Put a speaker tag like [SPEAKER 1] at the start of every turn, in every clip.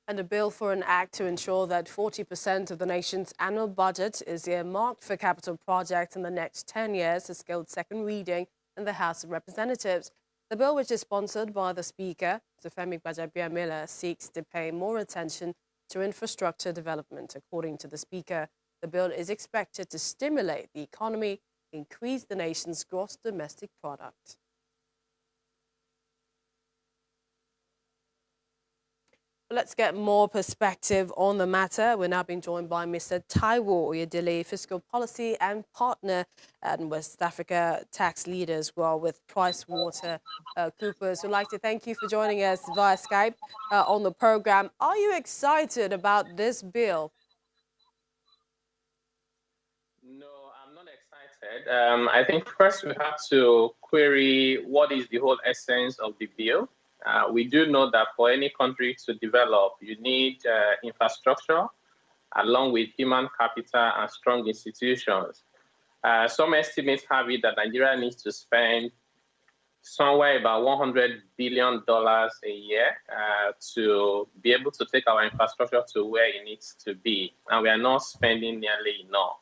[SPEAKER 1] And a bill for an act to ensure that 40% of the nation's annual budget is earmarked for capital projects in the next 10 years has scaled second reading in the House of Representatives. The bill, which is sponsored by the Speaker, Femi Gbajabiamila, seeks to pay more attention to infrastructure development. According to the Speaker, the bill is expected to stimulate the economy, increase the nation's gross domestic product. Let's get more perspective on the matter. We're now being joined by Mr. Taiwo Oyedele, fiscal policy and partner and West Africa tax leader as well with PricewaterhouseCoopers. We'd like to thank you for joining us via Skype on the program. Are you excited about this bill?
[SPEAKER 2] No, I'm not excited. I think first we have to query what is the whole essence of the bill. We do know that for any country to develop, you need infrastructure along with human capital and strong institutions. Some estimates have it that Nigeria needs to spend somewhere about $100 billion a year to be able to take our infrastructure to where it needs to be. And we are not spending nearly enough.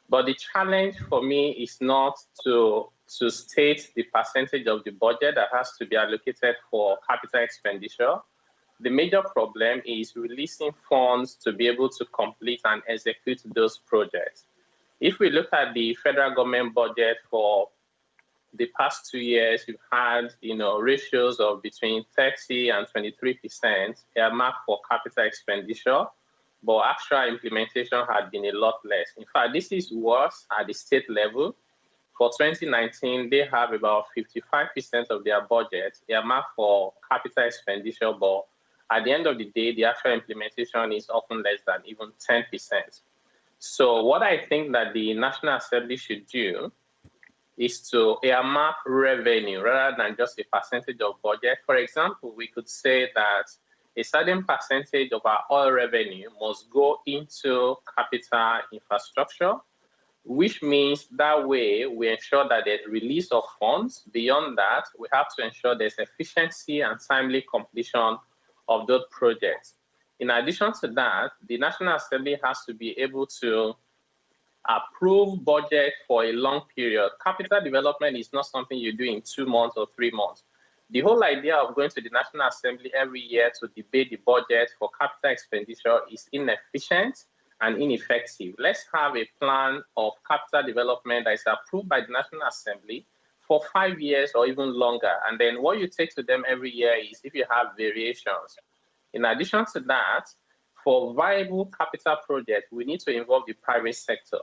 [SPEAKER 2] But the challenge for me is not to state the percentage of the budget that has to be allocated for capital expenditure. The major problem is releasing funds to be able to complete and execute those projects. If we look at the federal government budget for the past 2 years, we've had ratios of between 30 and 23% earmarked for capital expenditure, but actual implementation had been a lot less. In fact, this is worse at the state level. For 2019, they have about 55% of their budget earmarked for capital expenditure, but at the end of the day, the actual implementation is often less than even 10%. So what I think that the National Assembly should do is to earmark revenue rather than just a percentage of budget. For example, we could say that a certain percentage of our oil revenue must go into capital infrastructure, which means that way we ensure that there's release of funds. Beyond that, we have to ensure there's efficiency and timely completion of those projects. In addition to that, the National Assembly has to be able to approve budget for a long period. Capital development is not something you do in 2 months or 3 months. The whole idea of going to the National Assembly every year to debate the budget for capital expenditure is inefficient and ineffective. Let's have a plan of capital development that is approved by the National Assembly for 5 years or even longer. And then what you take to them every year is if you have variations. In addition to that, for viable capital projects, we need to involve the private sector.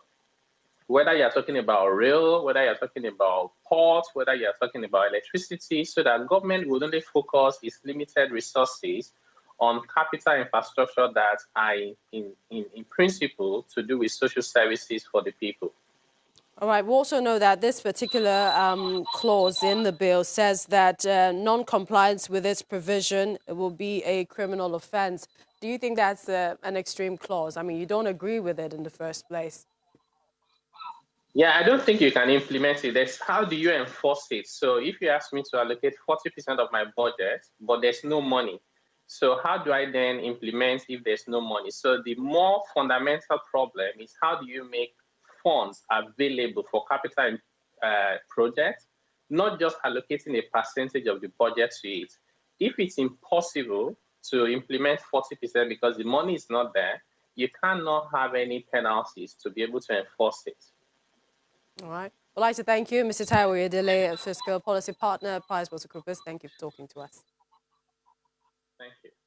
[SPEAKER 2] Whether you're talking about rail, whether you're talking about ports, whether you're talking about electricity, so that government will only focus its limited resources on capital infrastructure that are in principle to do with social services for the people.
[SPEAKER 1] All right. We also know that this particular clause in the bill says that non-compliance with this provision will be a criminal offense. Do you think that's an extreme clause? I mean, you don't agree with it in the first place.
[SPEAKER 2] Yeah, I don't think you can implement it. That's how do you enforce it? So if you ask me to allocate 40% of my budget, but there's no money, so how do I then implement if there's no money? So the more fundamental problem is how do you make funds available for capital projects, not just allocating a percentage of the budget to it. If it's impossible to implement 40% because the money is not there, you cannot have any penalties to be able to enforce it.
[SPEAKER 1] All right. I'd like to thank you, Mr. Taiwo Oyedele, Fiscal Policy Partner, PricewaterhouseCoopers. Thank you for talking to us.